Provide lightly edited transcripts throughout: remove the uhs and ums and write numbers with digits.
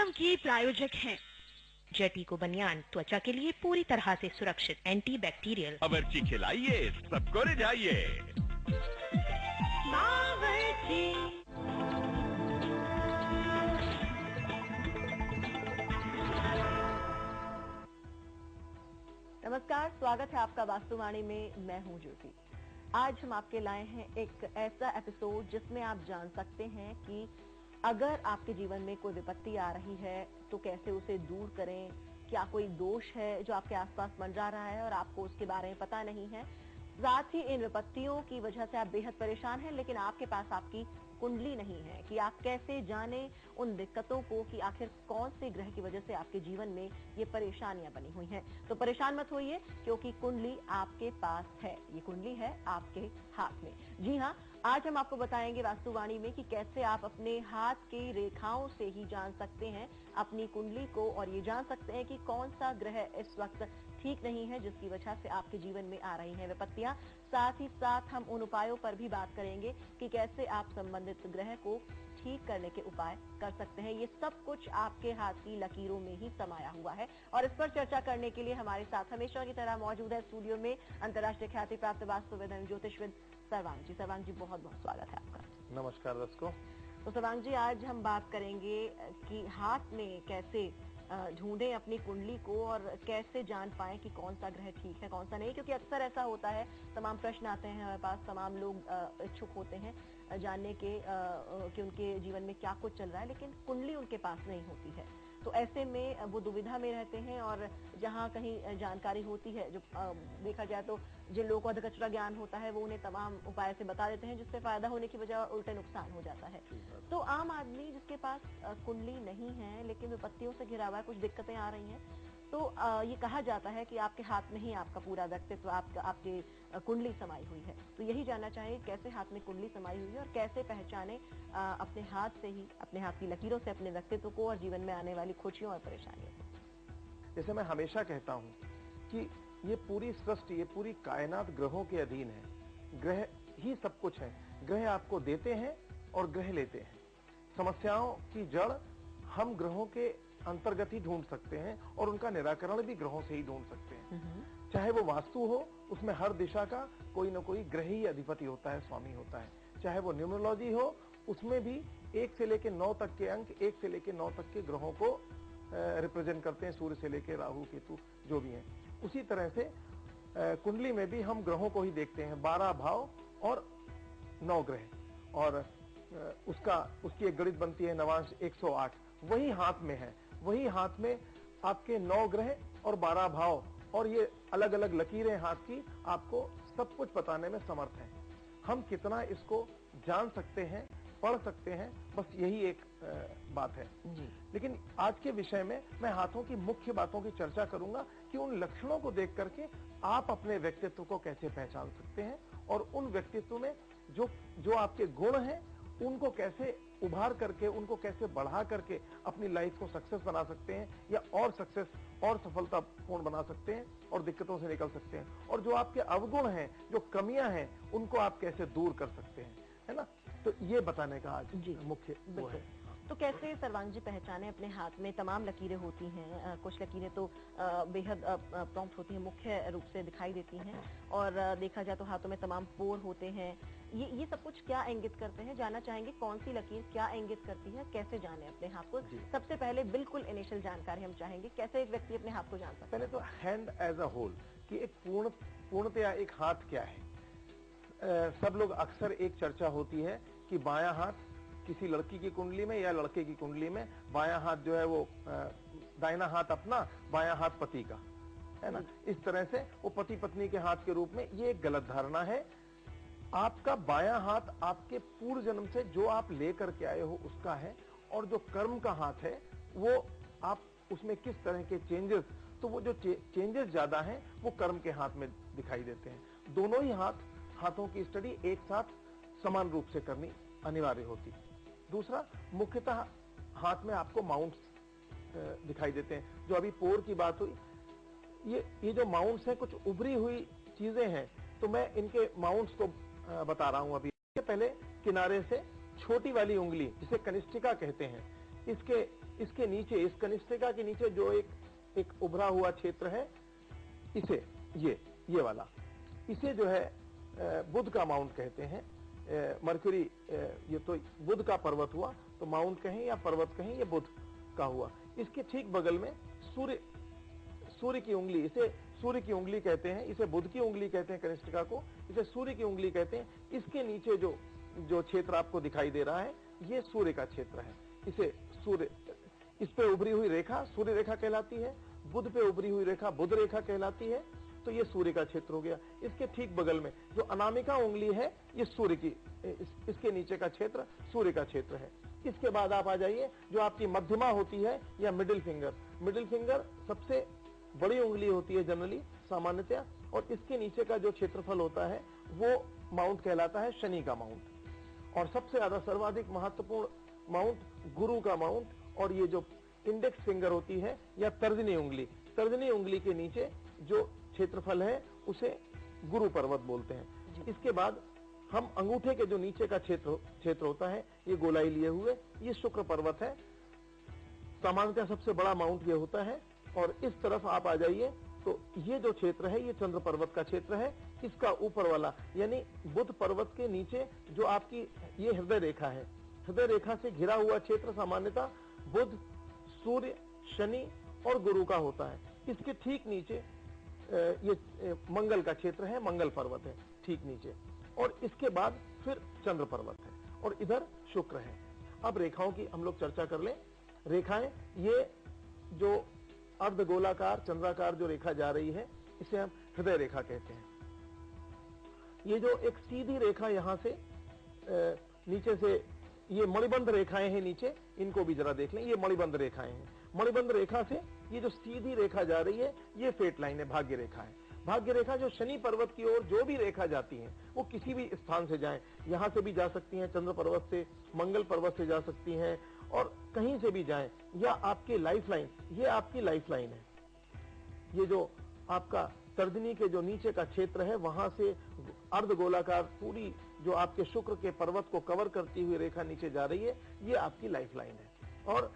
कार्यक्रम के प्रायोजक हैं जेटिको बनियान, त्वचा के लिए पूरी तरह से सुरक्षित, एंटी बैक्टीरियल। बावर्ची खिलाइए, सबको रिझाइए। बावर्ची। नमस्कार, स्वागत है आपका वास्तुवाणी में। मैं हूं ज्योति। आज हम आपके लाए हैं एक ऐसा एपिसोड जिसमें आप जान सकते हैं कि अगर आपके जीवन में कोई विपत्ति आ रही है तो कैसे उसे दूर करें। क्या कोई दोष है जो आपके आसपास मंडरा रहा है और आपको उसके बारे में पता नहीं है। साथ ही इन विपत्तियों की वजह से आप बेहद परेशान हैं, लेकिन आपके पास आपकी कुंडली नहीं है कि आप कैसे जाने उन दिक्कतों को कि आखिर कौन से ग्रह की वजह से आपके जीवन में ये परेशानियां बनी हुई हैं। तो परेशान मत होइए, क्योंकि कुंडली आपके पास है। ये कुंडली है आपके हाथ में। जी हाँ, आज हम आपको बताएंगे वास्तुवाणी में कि कैसे आप अपने हाथ की रेखाओं से ही जान सकते हैं अपनी कुंडली को, और ये जान सकते हैं कि कौन सा ग्रह इस वक्त ठीक नहीं है जिसकी वजह से आपके जीवन में आ रही हैं विपत्तियां। साथ ही साथ हम उन उपायों पर भी बात करेंगे कि कैसे आप संबंधित ग्रह को ठीक करने के उपाय कर सकते हैं। ये सब कुछ आपके हाथ की लकीरों में ही समाया हुआ है। और इस पर चर्चा करने के लिए हमारे साथ हमेशा की तरह मौजूद है स्टूडियो में अंतर्राष्ट्रीय ख्याति प्राप्त वास्तुविद एवं ज्योतिषविद सर्वांग जी। सर्वांग जी, बहुत बहुत स्वागत है आपका। नमस्कार दर्शकों। तो सर्वांग जी, आज हम बात करेंगे कि हाथ में कैसे ढूंढें अपनी कुंडली को और कैसे जान पाएं कि कौन सा ग्रह ठीक है कौन सा नहीं, क्योंकि अक्सर ऐसा होता है, तमाम प्रश्न आते हैं हमारे पास, तमाम लोग इच्छुक होते हैं जानने के कि उनके जीवन में क्या कुछ चल रहा है, लेकिन कुंडली उनके पास नहीं होती है। तो ऐसे में वो दुविधा में रहते हैं, और जहाँ कहीं जानकारी होती है, जो देखा जाए तो जिन लोगों को अधकचरा ज्ञान होता है वो उन्हें तमाम उपाय से बता देते हैं, जिससे फायदा होने की बजाय उल्टे नुकसान हो जाता है। तो आम आदमी जिसके पास कुंडली नहीं है लेकिन विपत्तियों से घिरा हुआ है, कुछ दिक्कतें आ रही हैं, तो ये कहा जाता है कि आपके हाथ में ही आपका पूरा व्यक्तित्व, आपकी कुंडली समाई हुई है। तो यही जानना चाहिए कैसे हाथ में कुंडली समाई हुई है और कैसे पहचाने अपने हाथ से ही, अपने हाथ की लकीरों से अपने व्यक्तित्व को और जीवन में आने वाली खुशियों और परेशानियों को। जैसे मैं हमेशा कहता हूं कि ये पूरी सृष्टि, ये पूरी कायनात ग्रहों के अधीन है। ग्रह ही सब कुछ है। ग्रह आपको देते हैं और ग्रह लेते हैं। समस्याओं की जड़ हम ग्रहों के अंतर्गत ही ढूंढ सकते हैं और उनका निराकरण भी ग्रहों से ही ढूंढ सकते हैं। चाहे वो वास्तु हो, उसमें हर दिशा का कोई ना कोई ग्रह ही अधिपति होता है, स्वामी होता है। चाहे वो न्यूमरोलॉजी हो, उसमें भी 1 से लेकर 9 तक के अंक, 1 से लेकर 9 तक के ग्रहों को रिप्रेजेंट करते हैं, सूर्य से लेकर राहु केतु जो भी हैं। उसी तरह से कुंडली में भी हम ग्रहों को ही देखते हैं, 12 भाव और 9 ग्रह, और उसकी एक गणित बनती है नवांश 108। वही हाथ में है, वही हाथ में आपके 9 ग्रह और 12 भाव और ये अलग अलग लकीरें हाथ की आपको सब कुछ बताने में समर्थ हैं। हम कितना इसको जान सकते हैं, पढ़ सकते हैं, बस यही एक बात है जी। लेकिन आज के विषय में मैं हाथों की मुख्य बातों की चर्चा करूंगा कि उन लक्षणों को देख करके आप अपने व्यक्तित्व को कैसे पहचान सकते हैं और उन व्यक्तित्व में जो आपके गुण हैं उनको कैसे उभार करके, उनको कैसे बढ़ा करके अपनी लाइफ को सक्सेस बना सकते हैं, या और सक्सेस और सफलतापूर्ण बना सकते हैं और दिक्कतों से निकल सकते हैं। और जो आपके अवगुण हैं, जो कमियां हैं, उनको आप कैसे दूर कर सकते हैं, है ना। तो ये बताने का आज मुख्य वो है। तो कैसे सर्वांग जी पहचाने अपने हाथ में तमाम लकीरें होती हैं, कुछ लकीरें तो बेहद प्रॉम्प्ट होती हैं, मुख्य रूप से दिखाई देती हैं, और देखा जाए तो हाथों में तमाम पोर होते हैं। ये सब कुछ क्या इंगित करते हैं, जानना चाहेंगे कौन सी लकीर क्या इंगित करती है, कैसे जाने अपने हाथ को। सबसे पहले बिल्कुल इनिशियल जानकारी हम चाहेंगे, कैसे एक व्यक्ति अपने हाथ को जान सकता है। पहले तो हैंड एज अ होल, कि एक पूर्णतया एक हाथ क्या है। सब लोग अक्सर एक चर्चा होती है कि बायां हाथ किसी लड़की की कुंडली में या लड़के की कुंडली में, बायां हाथ जो है वो दाहिना हाथ अपना, बायां हाथ पति का, है ना। इस तरह से वो पति पत्नी के हाथ के रूप में, ये एक गलत धारणा है। आपका बायां हाथ आपके पूर्व जन्म से जो आप लेकर के आए हो उसका है, और जो कर्म का हाथ है वो आप उसमें किस तरह के चेंजेस, तो वो जो चेंजेस ज्यादा हैं वो कर्म के हाथ में दिखाई देते हैं। दोनों ही हाथों की स्टडी एक साथ समान रूप से करनी अनिवार्य होती है। दूसरा, मुख्यतः हाथ में आपको माउंट्स दिखाई देते हैं। जो अभी पोर की बात हुई, ये जो माउंट्स हैं कुछ उभरी हुई चीजें हैं, तो मैं इनके माउंट्स को बता रहा हूं। अभी पहले किनारे से छोटी वाली उंगली, जिसे कनिष्ठिका कहते हैं, इसके इसके नीचे, इस कनिष्ठिका के नीचे जो एक उभरा हुआ क्षेत्र है, इसे ये वाला, इसे जो है बुध का माउंट कहते हैं। मरकरी, ये तो बुध का पर्वत हुआ, तो माउंट कहें या पर्वत कहें, ये बुध का हुआ। इसके ठीक बगल में सूर्य की उंगली, इसे सूर्य की उंगली कहते हैं, इसे बुध की उंगली कहते हैं कनिष्ठिका को, इसे सूर्य की उंगली कहते हैं। इसके नीचे जो क्षेत्र आपको दिखाई दे रहा है, ये सूर्य का क्षेत्र है। इसे सूर्य, इस पे उभरी हुई रेखा सूर्य रेखा कहलाती है, बुध पे उभरी हुई रेखा बुध रेखा कहलाती है। तो ये सूर्य का क्षेत्र हो गया। इसके ठीक बगल में जो अनामिका उंगली है, ये सूर्य की, इसके नीचे का क्षेत्र सूर्य का क्षेत्र है। इसके बाद आप आ जाइए, जो आपकी मध्यमा होती है या मिडिल फिंगर, मिडिल फिंगर सबसे बड़ी उंगली होती है जनरली, सामान्यतया, और इसके नीचे का जो क्षेत्रफल होता है वो माउंट कहलाता है शनि का माउंट। और सबसे ज्यादा सर्वाधिक महत्वपूर्ण माउंट गुरु का माउंट, और ये जो इंडेक्स फिंगर होती है या तर्जनी उंगली के नीचे जो क्षेत्रफल है उसे गुरु पर्वत बोलते हैं। इसके बाद हम अंगूठे के जो नीचे का क्षेत्र होता है, ये गोलाई लिए हुए, ये शुक्र पर्वत है। सामान्यतः सबसे बड़ा माउंट ये होता है। और इस तरफ आप आ जाइए तो ये जो क्षेत्र है, ये चंद्र पर्वत का क्षेत्र है। इसका ऊपर वाला यानी बुध पर्वत के नीचे जो आपकी ये हृदय रेखा है, हृदय रेखा से घिरा हुआ क्षेत्र सामान्यतः बुध, सूर्य, शनि और गुरु का होता है। इसके ठीक नीचे ये मंगल का क्षेत्र है, मंगल पर्वत है ठीक नीचे, और इसके बाद फिर चंद्र पर्वत है, और इधर शुक्र है। अब रेखाओं की हम लोग चर्चा कर लें। रेखाएं, ये जो अर्धगोलाकार चंद्राकार जो रेखा जा रही है, इसे हम हृदय रेखा कहते हैं। ये जो एक सीधी रेखा यहां से नीचे से, ये मणिबंध रेखाएं हैं नीचे, इनको भी जरा देख लें। ये मणिबंध रेखाएं हैं। मणिबंध रेखा से ये जो सीधी रेखा जा रही है, ये फेट लाइन है, भाग्य रेखा है। भाग्य रेखा जो शनि पर्वत की ओर जो भी रेखा जाती है, वो किसी भी स्थान से जाए, यहां से भी जा सकती हैं, चंद्र पर्वत से, मंगल पर्वत से जा सकती हैं, और कहीं से भी जाए, या आपकी लाइफ लाइन, ये आपकी लाइफ लाइन है। ये जो आपका तर्जनी के जो नीचे का क्षेत्र है, वहां से अर्धगोलाकार पूरी जो आपके शुक्र के पर्वत को कवर करती हुई रेखा नीचे जा रही है, ये आपकी लाइफ लाइन है। और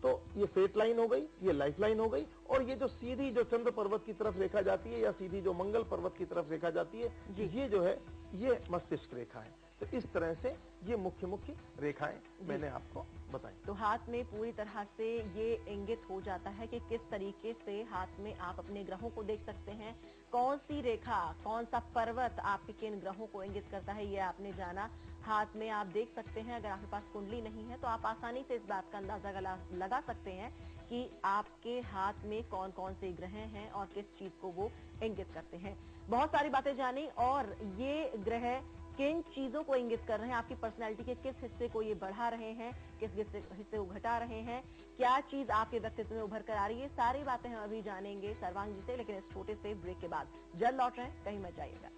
तो ये फेट लाइन हो गई, ये लाइफ लाइन हो गई, और ये जो सीधी जो चंद्र पर्वत की तरफ रेखा जाती है, या सीधी जो मंगल पर्वत की तरफ रेखा जाती है, ये जो है ये मस्तिष्क रेखा है। तो इस तरह से ये मुख्य रेखाएं मैंने आपको बताई। तो हाथ में पूरी तरह से ये इंगित हो जाता है कि किस तरीके से हाथ में आप अपने ग्रहों को देख सकते हैं, कौन सी रेखा, कौन सा पर्वत आपके किन ग्रहों को इंगित करता है, ये आपने जाना। हाथ में आप देख सकते हैं, अगर आपके पास कुंडली नहीं है तो आप आसानी से इस बात का अंदाजा लगा सकते हैं कि आपके हाथ में कौन कौन से ग्रह हैं और किस चीज को वो इंगित करते हैं। बहुत सारी बातें जानी, और ये ग्रह किन चीजों को इंगित कर रहे हैं, आपकी पर्सनैलिटी के किस हिस्से को ये बढ़ा रहे हैं, किस हिस्से को घटा रहे हैं, क्या चीज आपके व्यक्तित्व में उभर कर आ रही है, सारी बातें हम अभी जानेंगे सर्वांग जी से, लेकिन इस छोटे से ब्रेक के बाद। जल्द लौट रहे हैं, कहीं मत जाइएगा।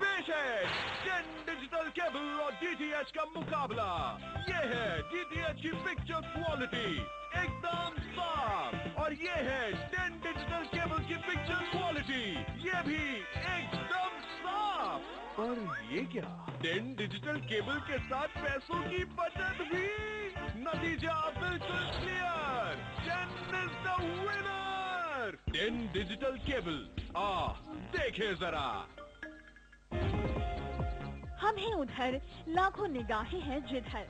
पेश है डेन डिजिटल केबल और डीटीएच का मुकाबला। ये है डीटीएच की पिक्चर क्वालिटी एकदम साफ, और ये है डेन डिजिटल केबल की पिक्चर क्वालिटी, ये भी एकदम साफ। और ये क्या, डेन डिजिटल केबल के साथ पैसों की बचत भी। नतीजा बिल्कुल clear, Den is the winner. Den digital cable, देखे जरा। हम हैं उधर, लाखों निगाहें हैं जिधर।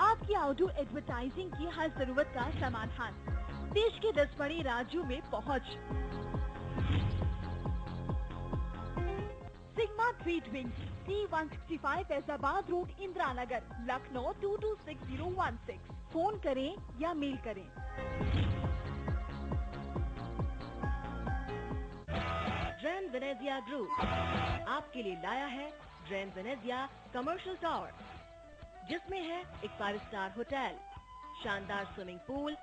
आपकी आउटडोर एडवर्टाइजिंग की हर जरूरत का समाधान, देश के 10 बड़े राज्यों में पहुंच। Sigma treat wing, C165 Faizabad road, Indira Nagar, Lucknow 226016। Phone करें या मेल करें। ड्रेन वेनेजिया ग्रुप आपके लिए लाया है ड्रेन वेनेजिया कमर्शियल टावर, जिसमें है एक 5 स्टार होटल, शानदार स्विमिंग पूल,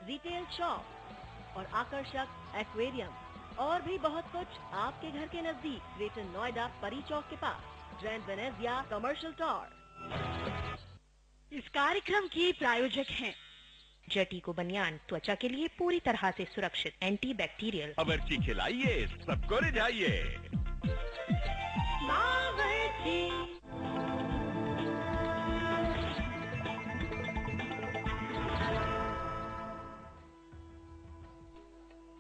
रिटेल शॉप और आकर्षक एक्वेरियम, और भी बहुत कुछ आपके घर के नजदीक, ग्रेटर नोएडा परी चौक के पास। Grand Venezia commercial tower. इस कार्यक्रम के प्रायोजक हैं जटीको बनियान, त्वचा के लिए पूरी तरह से सुरक्षित, एंटी बैक्टीरियल। अमरची खिलाइए, सबको रिझाइए।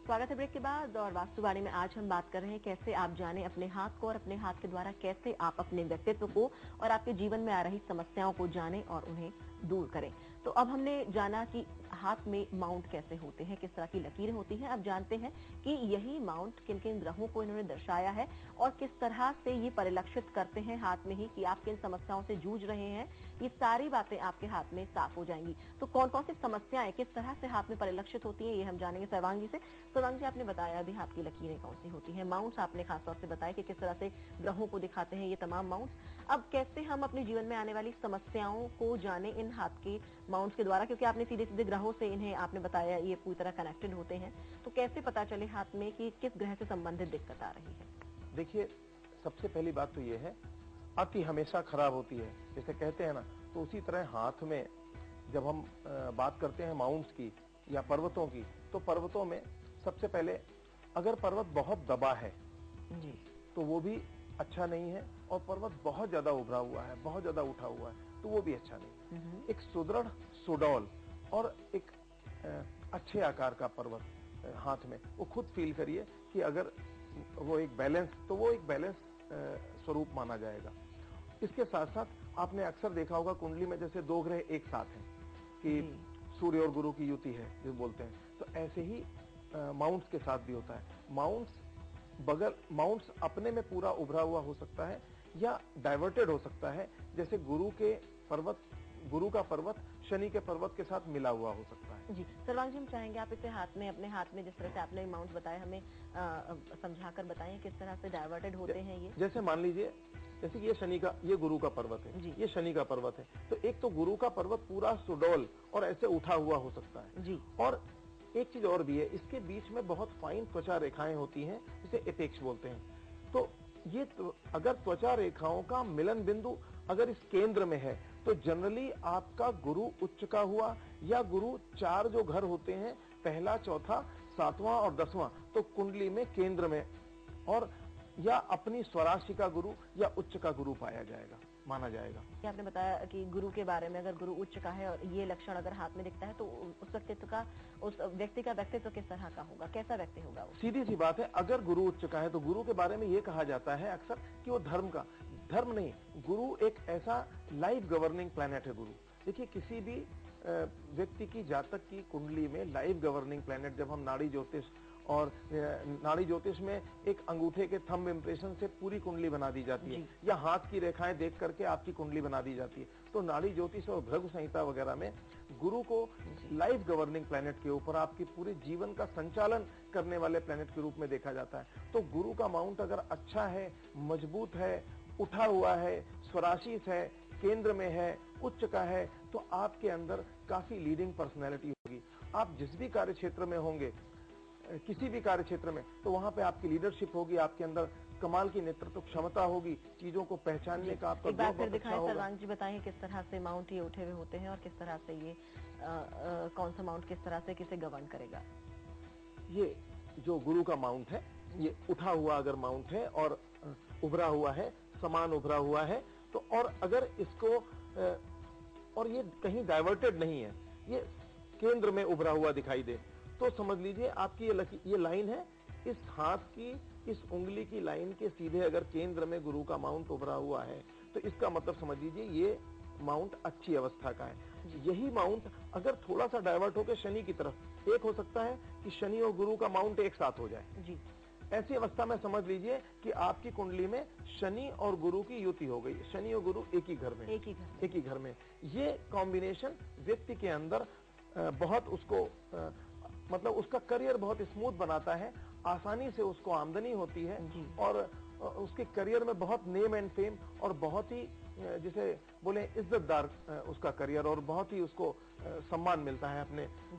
स्वागत है ब्रेक के बाद। और वास्तुवाणी में आज हम बात कर रहे हैं कैसे आप जाने अपने हाथ को, और अपने हाथ के द्वारा कैसे आप अपने व्यक्तित्व को और आपके जीवन में आ रही समस्याओं को जानें और उन्हें दूर करें। तो अब हमने जाना कि हाथ में माउंट कैसे होते हैं, किस तरह की लकीरें होती हैं। अब जानते हैं कि यही माउंट किन किन ग्रहों को इन्होंने दर्शाया है और किस तरह से ये परिलक्षित करते हैं हाथ में ही कि आप किन समस्याओं से जूझ रहे हैं। ये सारी बातें आपके हाथ में साफ हो जाएंगी। तो कौन कौन सी समस्याएं किस तरह से हाथ में परिलक्षित होती हैं, ये हम जानेंगे सर्वांग जी से। सर्वांग जी, आपने बताया अभी हाथ की लकीरें कौन सी होती हैं, माउंट्स आपने खासतौर से बताया कि किस तरह से ग्रहों को दिखाते हैं ये तमाम माउंट्स। अब कैसे हम अपने जीवन में आने वाली समस्याओं को जाने इन हाथ के माउंट्स के द्वारा, क्योंकि आपने सीधे सीधे ग्रहों से इन्हें आपने बताया ये पूरी तरह कनेक्टेड होते हैं, तो कैसे पता चले हाथ में कि किस ग्रह से संबंधित दिक्कत आ रही है? देखिए, सबसे पहली बात तो ये है, अति हमेशा खराब होती है, जैसे कहते हैं ना, तो उसी तरह हाथ में जब हम बात करते हैं माउंट्स की या पर्वतों की, तो पर्वतों में सबसे पहले अगर पर्वत बहुत दबा है जी, तो वो भी अच्छा नहीं है, और पर्वत बहुत ज्यादा उभरा हुआ है, बहुत ज्यादा उठा हुआ है, तो वो भी अच्छा नहीं है। एक सुदृढ़, सुडौल और एक अच्छे आकार का पर्वत हाथ में, वो खुद फील करिए कि अगर वो एक बैलेंस, तो वो एक बैलेंस स्वरूप माना जाएगा। इसके साथ साथ आपने अक्सर देखा होगा कुंडली में जैसे दो ग्रह एक साथ हैं कि सूर्य और गुरु की युति है जो बोलते हैं, तो ऐसे ही माउंट्स के साथ भी होता है। माउंट्स अपने में पूरा उभरा हुआ हो सकता है या डाइवर्टेड हो सकता है, जैसे गुरु का पर्वत शनि के पर्वत के साथ मिला हुआ हो सकता है। जी सर्वांग जी, हम चाहेंगे आप इसे हाथ में, अपने हाथ में जिस तरह से आपने माउंट बताया, हमें समझाकर बताएं किस तरह से डाइवर्टेड होते हैं ये। जैसे मान लीजिए, जैसे ये गुरु का पर्वत है, ये शनि का पर्वत है, तो एक तो गुरु का पर्वत पूरा सुडौल और ऐसे उठा हुआ हो सकता है जी। और एक चीज और भी है, इसके बीच में बहुत फाइन त्वचा रेखाएं होती हैं, जिसे एपेक्स बोलते हैं। तो ये अगर त्वचा रेखाओं का मिलन बिंदु अगर इस केंद्र में है, तो जनरली आपका गुरु उच्च का हुआ, या गुरु 4 जो घर होते हैं, पहला, चौथा, 7वां और 10वां, तो कुंडली में केंद्र में, और या अपनी स्वराशि का गुरु या उच्च का गुरु पाया जाएगा, माना जाएगा। आपने बताया कि गुरु के बारे में, अगर गुरु उच्च का है और ये लक्षण अगर हाथ में दिखता है, तो उस व्यक्ति का व्यक्तित्व किस तरह का होगा, कैसा व्यक्ति होगा वो? सीधी सी बात है, अगर गुरु उच्च का है तो गुरु के बारे में ये कहा जाता है अक्सर कि वो धर्म नहीं, गुरु एक ऐसा लाइफ गवर्निंग प्लैनेट है। गुरु देखिए, किसी भी व्यक्ति की जातक की कुंडली में लाइफ गवर्निंग प्लैनेट, जब हम नाड़ी ज्योतिष में एक अंगूठे के थंब इंप्रेशन से पूरी कुंडली बना दी जाती है, या हाथ की रेखाएं देख करके आपकी कुंडली बना दी जाती है, तो नाड़ी ज्योतिष और भृगु संहिता वगैरह में गुरु को लाइफ गवर्निंग प्लैनेट के ऊपर, आपकी पूरे जीवन का संचालन करने वाले प्लैनेट के रूप में देखा जाता है। तो गुरु का माउंट अगर अच्छा है, मजबूत है, उठा हुआ है, स्वराशीस है, केंद्र में है, उच्च का है, तो आपके अंदर काफी लीडिंग पर्सनैलिटी होगी। आप जिस भी कार्य क्षेत्र में होंगे, किसी भी कार्य क्षेत्र में, तो वहां पे आपकी लीडरशिप होगी, आपके अंदर कमाल की नेतृत्व क्षमता होगी, चीजों को पहचानने का आपका गुण बहुत अच्छा होगा। सर्वांग जी बताएं किस तरह से माउंट ये उठे हुए होते हैं और किस तरह से ये कौन सा माउंट किस तरह से किसे गवर्न करेगा? ये जो गुरु का माउंट है, ये उठा हुआ अगर माउंट है और उभरा हुआ है, समान उभरा हुआ है, तो और अगर इसको और ये कहीं डाइवर्टेड नहीं है, ये केंद्र में उभरा हुआ दिखाई दे, तो समझ लीजिए आपकी ये लाइन है, इस हाथ की, इस उंगली की लाइन के सीधे अगर केंद्र में गुरु का माउंट उभरा हुआ है, तो इसका मतलब समझ लीजिए ये माउंट अच्छी अवस्था का है। यही माउंट अगर थोड़ा सा डाइवर्ट होकर शनि की तरफ, एक हो सकता है कि शनि और गुरु का माउंट एक साथ हो जाए जी, ऐसी अवस्था में समझ लीजिए कि आपकी कुंडली में शनि और गुरु की युति हो गई, शनि और गुरु एक ही घर में। ये कॉम्बिनेशन व्यक्ति के अंदर बहुत उसको मतलब उसका करियर बहुत स्मूथ बनाता है, आसानी से उसको आमदनी होती है, और उसके करियर में बहुत नेम एंड फेम और बहुत ही जिसे बोले इज्जतदार उसका करियर, और बहुत ही उसको सम्मान मिलता है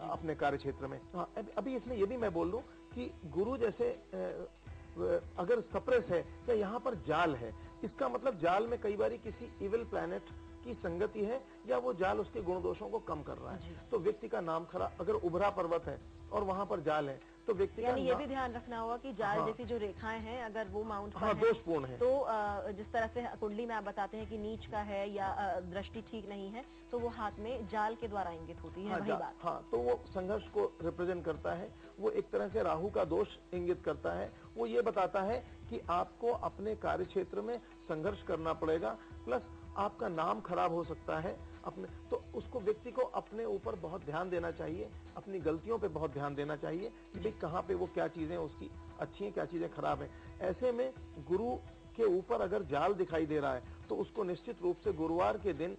अपने कार्य क्षेत्र में। हाँ, अभी इसमें ये भी मैं बोल दूं कि गुरु जैसे अगर सप्रेस है या यहाँ पर जाल है, इसका मतलब जाल में कई बार किसी इविल प्लैनेट की संगति है या वो जाल उसके गुण दोषों को कम कर रहा है। तो व्यक्ति का नाम खराब, अगर उभरा पर्वत है और वहां पर जाल है तो व्यक्ति यानी ये भी ध्यान रखना होगा कि जाल जैसी जो रेखाएं हैं अगर वो माउंट पर दोषपूर्ण है, तो जिस तरह से कुंडली में आप बताते हैं कि नीच का है या दृष्टि ठीक नहीं है तो वो हाथ में जाल के द्वारा इंगित होती है। वही बात। हाँ, तो वो संघर्ष को रिप्रेजेंट करता है। वो एक तरह से राहु का दोष इंगित करता है। वो ये बताता है कि आपको अपने कार्य क्षेत्र में संघर्ष करना पड़ेगा, प्लस आपका नाम खराब हो सकता है अपने, तो उसको व्यक्ति को अपने ऊपर बहुत ध्यान देना चाहिए, अपनी गलतियों पे बहुत ध्यान देना चाहिए कि भाई कहाँ पे वो क्या चीजें उसकी अच्छी हैं, क्या चीजें खराब हैं। ऐसे में गुरु के ऊपर अगर जाल दिखाई दे रहा है तो उसको निश्चित रूप से गुरुवार के दिन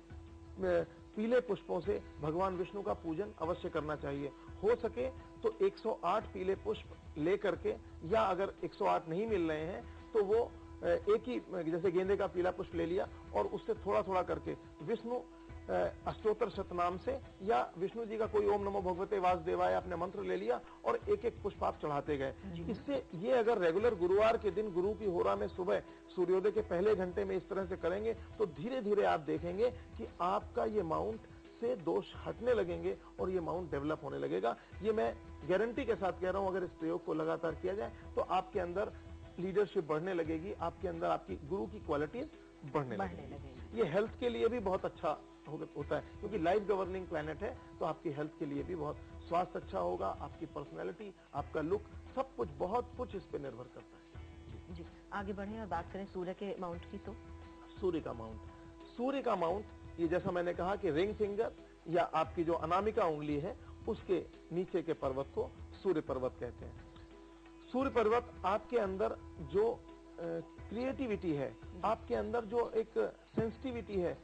पीले पुष्पों से भगवान विष्णु का पूजन अवश्य करना चाहिए। हो सके तो 108 पीले पुष्प लेकर के, या अगर 108 नहीं मिल रहे हैं तो वो एक ही, जैसे गेंदे का पीला पुष्प ले लिया और उससे थोड़ा थोड़ा करके विष्णु अष्टोत्तर शतनाम से या विष्णु जी का कोई ओम नमो भगवते वासुदेवाय आपने मंत्र ले लिया और एक एक पुष्प आप चढ़ाते गए। इससे ये अगर रेगुलर गुरुवार के दिन गुरु की होरा में सुबह सूर्योदय के पहले घंटे में इस तरह से करेंगे तो धीरे धीरे आप देखेंगे कि आपका ये माउंट से दोष हटने लगेंगे और ये माउंट डेवलप होने लगेगा। ये मैं गारंटी के साथ कह रहा हूं, अगर इस प्रयोग को लगातार किया जाए तो आपके अंदर लीडरशिप बढ़ने लगेगी, आपके अंदर आपकी गुरु की क्वालिटीज बढ़ने लगेगी। ये हेल्थ के लिए भी बहुत अच्छा होता है क्योंकि लाइफ गवर्निंग प्लैनेट है, तो आपकी हेल्थ के लिए भी बहुत, स्वास्थ्य अच्छा होगा, आपकी पर्सनैलिटी, आपका लुक, सब कुछ, बहुत कुछ इस पे निर्भर करता है। जी, आगे बढ़े और बात करें सूर्य के माउंट की। तो सूर्य का माउंट ये जैसा मैंने कहा कि रिंग फिंगर या आपकी जो अनामिका उंगली है उसके नीचे के पर्वत को सूर्य पर्वत कहते हैं। सूर्य पर्वत आपके अंदर जो क्रिएटिविटी है, आपके अंदर जो एक सेंसिटिविटी है,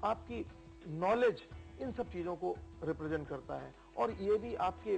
आपकी नॉलेज, इन सब चीजों को रिप्रेजेंट करता है। और ये भी आपके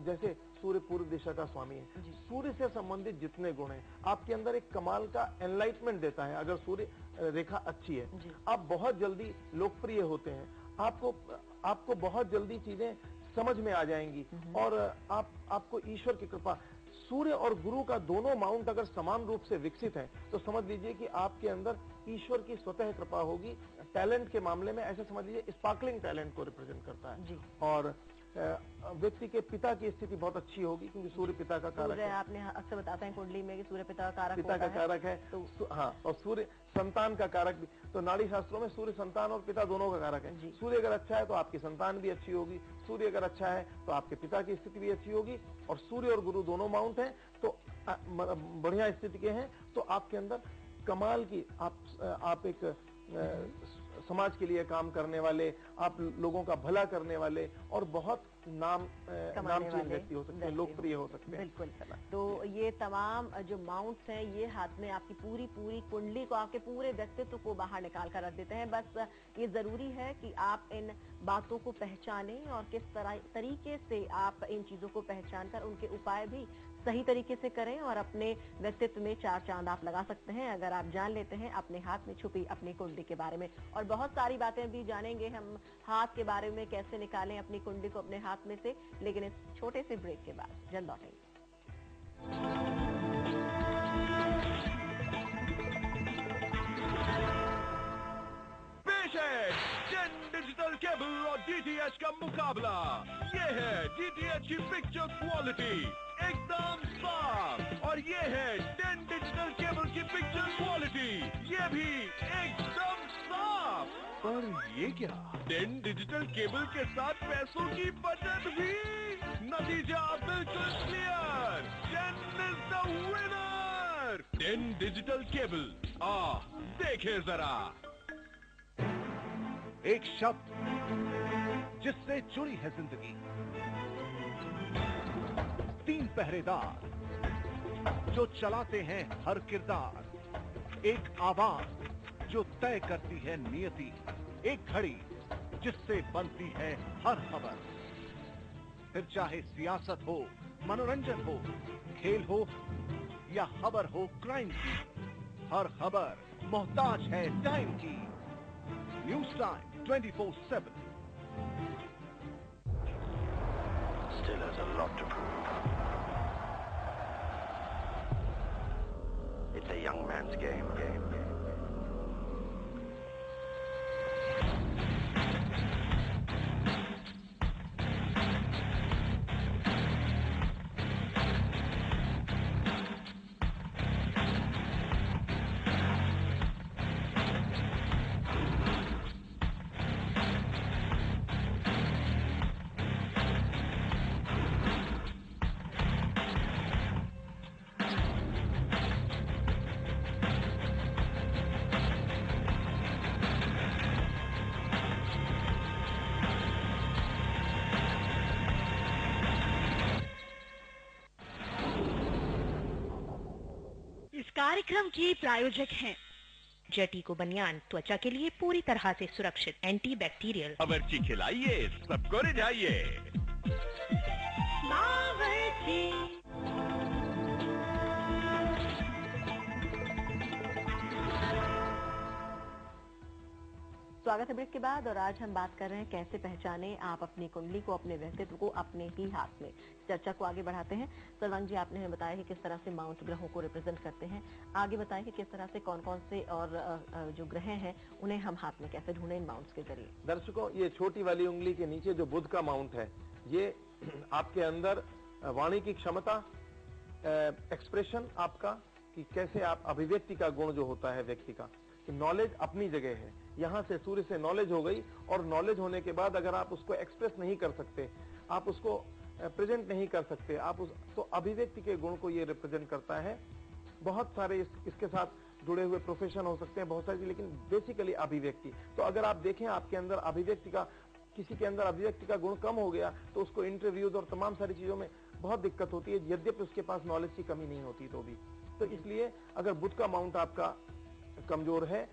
जैसे सूर्य पूर्व दिशा का स्वामी है, सूर्य से संबंधित जितने गुण हैं आपके अंदर एक कमाल का एनलाइटमेंट देता है। अगर सूर्य रेखा अच्छी है आप बहुत जल्दी लोकप्रिय होते हैं, आपको बहुत जल्दी चीजें समझ में आ जाएंगी और आपको ईश्वर की कृपा, सूर्य और गुरु का दोनों माउंट अगर समान रूप से विकसित है तो समझ लीजिए कि आपके अंदर ईश्वर की स्वतः कृपा होगी। टैलेंट के मामले में ऐसे समझ लीजिए स्पार्कलिंग टैलेंट को रिप्रेजेंट करता है। और व्यक्ति के पिता की स्थिति बहुत अच्छी होगी क्योंकि सूर्य पिता का कारक है। आपने अक्सर बताते हैं कुंडली में कि सूर्य पिता का कारक है। तो हाँ, और सूर्य संतान का कारक भी, तो नाड़ी शास्त्रों में सूर्य संतान और पिता दोनों का कारक है। सूर्य अगर अच्छा है तो आपकी संतान भी अच्छी होगी, सूर्य अगर अच्छा है तो आपके पिता की स्थिति भी अच्छी होगी। और सूर्य और गुरु दोनों माउंट हैं तो बढ़िया स्थिति के हैं तो आपके अंदर कमाल की, आप एक समाज के लिए काम करने वाले, आप लोगों का भला करने वाले और बहुत नामचीन व्यक्ति हो सकते हैं, लोकप्रिय हो सकते हैं। बिल्कुल। तो ये तमाम जो माउंट्स हैं ये हाथ में आपकी पूरी कुंडली को, आपके पूरे व्यक्तित्व को बाहर निकाल कर रख देते हैं। बस ये जरूरी है कि आप इन बातों को पहचानें और किस तरीके से आप इन चीजों को पहचान कर उनके उपाय भी सही तरीके से करें और अपने व्यक्तित्व में 4 चांद आप लगा सकते हैं अगर आप जान लेते हैं अपने हाथ में छुपी अपनी कुंडली के बारे में। और बहुत सारी बातें भी जानेंगे हम हाथ के बारे में, कैसे निकालें अपनी कुंडली को अपने हाथ में से, लेकिन इस छोटे से ब्रेक के बाद जल्द लौटेंगे। पेश है जेन डिजिटल केबल और डीटीएच का मुकाबला। ये है डीटीएच की पिक्चर क्वालिटी एकदम साफ और ये है जेन डिजिटल केबल की पिक्चर क्वालिटी, ये भी एकदम साफ। पर ये क्या, जेन डिजिटल केबल के साथ पैसों की बचत भी। नतीजा बिल्कुल clear, Zen is the winner. Zen digital cable, देखे जरा। एक शब्द जिससे जुड़ी है जिंदगी, 3 पहरेदार जो चलाते हैं हर किरदार, एक आवाज जो तय करती है नियति, एक घड़ी जिससे बनती है हर खबर। फिर चाहे सियासत हो, मनोरंजन हो, खेल हो या खबर हो क्राइम की, हर खबर मोहताज है टाइम की। News time 24/7 still has a lot to prove. It's a young man's game. कार्यक्रम के प्रायोजक हैं जेटिको बनियान, त्वचा के लिए पूरी तरह से सुरक्षित, एंटी बैक्टीरियल। बावर्ची खिलाइए, सबको रिझाइए। स्वागत है ब्रेक के बाद और आज हम बात कर रहे हैं कैसे पहचाने आप अपनी कुंडली को, अपने व्यक्तित्व को अपने ही हाथ में। चर्चा को आगे बढ़ाते हैं। सर्वांग जी, आपने हमें बताया कि किस तरह से माउंट ग्रहों को रिप्रेजेंट करते हैं। आगे बताएं कि किस तरह से कौन कौन से और जो ग्रह हैं उन्हें हम हाथ में कैसे ढूंढें इन माउंट्स के जरिए। दर्शकों, ये छोटी वाली उंगली के नीचे जो बुध का माउंट है, ये आपके अंदर वाणी की क्षमता, एक्सप्रेशन आपका, कि कैसे आप अभिव्यक्ति का गुण जो होता है व्यक्ति का, नॉलेज अपनी जगह है। यहाँ से सूर्य से नॉलेज हो गई और नॉलेज होने के बाद अगर आप उसको एक्सप्रेस नहीं कर सकते, आप उसको प्रेजेंट नहीं कर सकते, आप तो अभिव्यक्ति के गुण को ये रिप्रेजेंट करता है। बहुत सारे इसके साथ जुड़े हुए प्रोफेशन हो सकते हैं, बहुत सारी, लेकिन बेसिकली अभिव्यक्ति। तो अगर आप देखें आपके अंदर अभिव्यक्ति का, किसी के अंदर अभिव्यक्ति का गुण कम हो गया तो उसको इंटरव्यूज और तमाम सारी चीजों में बहुत दिक्कत होती है, यद्यपि उसके पास नॉलेज की कमी नहीं होती तो भी। तो इसलिए अगर बुध का माउंट आपका कमजोर है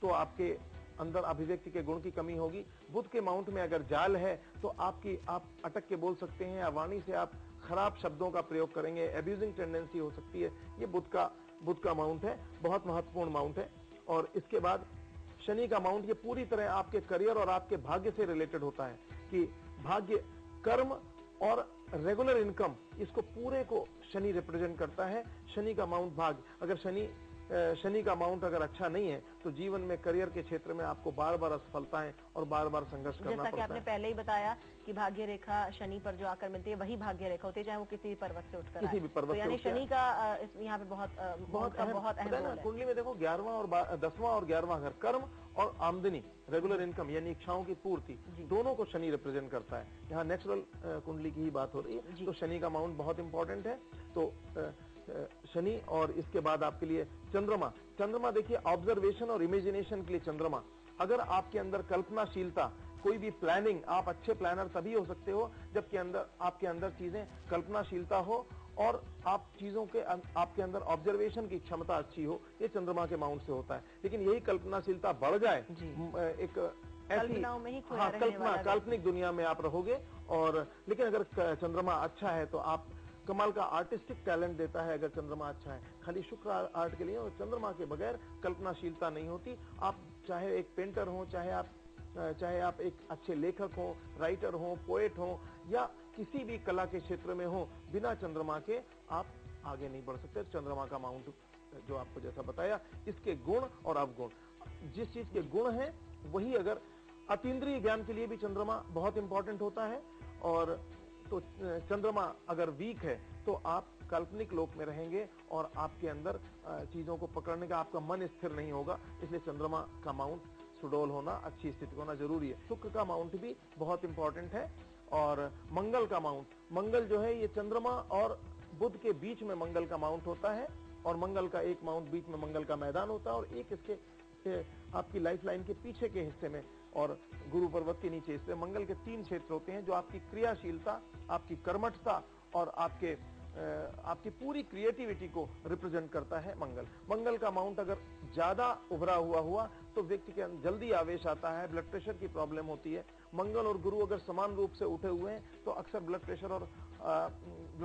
तो आपके अंदर अभिव्यक्ति के गुण की कमी होगी। बुध के माउंट में अगर जाल है तो आप अटक के बोल सकते हैं, या वाणी से आप खराब शब्दों का प्रयोग करेंगे, एब्यूजिंग टेंडेंसी हो सकती है। ये बुध का माउंट है, बहुत महत्वपूर्ण माउंट है। और इसके बाद शनि का माउंट, ये पूरी तरह आपके करियर और आपके भाग्य से रिलेटेड होता है, कि भाग्य, कर्म और रेगुलर इनकम, इसको पूरे को शनि रिप्रेजेंट करता है। शनि का माउंट भाग्य, अगर शनि का माउंट अगर अच्छा नहीं है तो जीवन में, करियर के क्षेत्र में आपको बार बार असफलताएं और बार बार संघर्ष करना पड़ता है। जैसा कि आपने पहले ही बताया कि भाग्य रेखा शनि पर जो आकर मिलती है वही भाग्य रेखा होती है, चाहे वो किसी भी पर्वत से उठकर किसी भी पर्वत से, यानी शनि का यहाँ पे बहुत अहम रोल है। कुंडली में देखो 11वां और 10वां और 11वां घर, कर्म और आमदनी, रेगुलर इनकम यानी इच्छाओं की पूर्ति, दोनों को शनि रिप्रेजेंट करता है। यहाँ नेचुरल कुंडली की ही बात हो रही है, तो शनि का माउंट बहुत इंपॉर्टेंट है। तो शनि, और इसके बाद आपके लिए चंद्रमा देखिए, ऑब्जर्वेशन और इमेजिनेशन के लिए चंद्रमा। अगर आपके अंदर कल्पनाशीलता, कोई भी प्लानिंग, आप अच्छे प्लानर तभी हो सकते हो जबकि आपके अंदर चीजें कल्पनाशीलता हो और आप चीजों के आपके अंदर ऑब्जर्वेशन की क्षमता अच्छी हो। ये चंद्रमा के माउंट से होता है। लेकिन यही कल्पनाशीलता बढ़ जाए, एक ऐसी काल्पनिक दुनिया में आप रहोगे। और लेकिन अगर चंद्रमा अच्छा है तो आप कमाल का आर्टिस्टिक टैलेंट देता है। अगर चंद्रमा अच्छा है, खाली शुक्र आर्ट के लिए, और चंद्रमा के बगैर कल्पनाशीलता नहीं होती। आप चाहे एक पेंटर हो, चाहे आप एक अच्छे लेखक हो, राइटर हो, पोएट हो, या किसी भी कला के क्षेत्र में हो, बिना चंद्रमा के आप आगे नहीं बढ़ सकते। चंद्रमा का माउंट जो आपको जैसा बताया, इसके गुण और अवगुण, जिस चीज के गुण है वही, अगर अतीन्द्रिय ज्ञान के लिए भी चंद्रमा बहुत इंपॉर्टेंट होता है। और तो चंद्रमा अगर वीक है तो आप काल्पनिक लोक में रहेंगे और आपके अंदर चीजों को पकड़ने का आपका मन स्थिर नहीं होगा। इसलिए चंद्रमा का माउंट सुडौल होना, अच्छी स्थिति होना जरूरी है। शुक्र का माउंट भी बहुत इंपॉर्टेंट है। और मंगल का माउंट, मंगल जो है ये चंद्रमा और बुध के बीच में मंगल का माउंट होता है। और मंगल का एक माउंट, बीच में मंगल का मैदान होता है, और एक इसके आपकी लाइफ लाइन के पीछे के हिस्से में और गुरु पर्वत के नीचे, इसलिए मंगल के 3 क्षेत्र होते हैं जो आपकी क्रियाशीलता, आपकी कर्मठता और आपकी पूरी क्रिएटिविटी को रिप्रेजेंट करता है मंगल का माउंट अगर ज्यादा उभरा हुआ तो व्यक्ति के अंदर जल्दी आवेश आता है, ब्लड प्रेशर की प्रॉब्लम होती है। मंगल और गुरु अगर समान रूप से उठे हुए हैं तो अक्सर ब्लड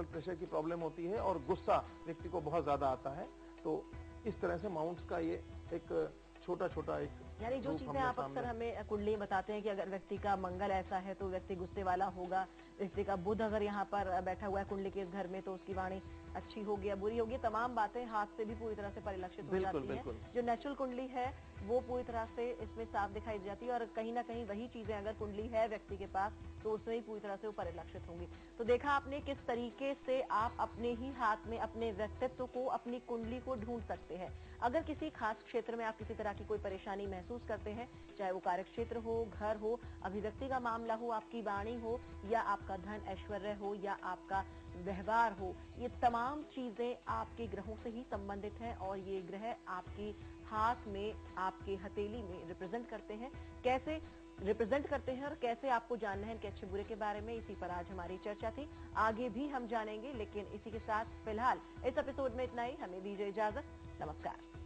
प्रेशर की प्रॉब्लम होती है और गुस्सा व्यक्ति को बहुत ज्यादा आता है। तो इस तरह से माउंट्स का ये एक छोटा एक, यानी जो चीजें आप अक्सर हमें कुंडली बताते हैं कि अगर व्यक्ति का मंगल ऐसा है तो व्यक्ति गुस्से वाला होगा, व्यक्ति का बुध अगर यहाँ पर बैठा हुआ है कुंडली के इस घर में तो उसकी वाणी अच्छी होगी या बुरी होगी, तमाम बातें हाथ से भी पूरी तरह से परिलक्षित हो जाती हैं। जो नेचुरल कुंडली है वो पूरी तरह से इसमें साफ दिखाई जाती है और कहीं ना कहीं वही चीजें अगर कुंडली है व्यक्ति के पास तो उसमें ही पूरी तरह से वो परिलक्षित होंगी। तो देखा आपने किस तरीके से आप अपने ही हाथ में अपने व्यक्तित्व को, अपनी कुंडली को ढूंढ सकते हैं। अगर किसी खास क्षेत्र में आप किसी तरह की कोई परेशानी महसूस करते हैं, चाहे वो कार्य क्षेत्र हो, घर हो, अभिव्यक्ति का मामला हो, आपकी वाणी हो, या आपका धन ऐश्वर्य हो, या आपका व्यवहार हो, ये तमाम चीजें आपके ग्रहों से ही संबंधित हैं और ये ग्रह आपके हाथ में, आपके हथेली में रिप्रेजेंट करते हैं। कैसे रिप्रेजेंट करते हैं और कैसे आपको जानना है इनके अच्छे बुरे के बारे में, इसी पर आज हमारी चर्चा थी। आगे भी हम जानेंगे, लेकिन इसी के साथ फिलहाल इस एपिसोड में इतना ही। हमें दीजिए इजाजत। नमस्कार।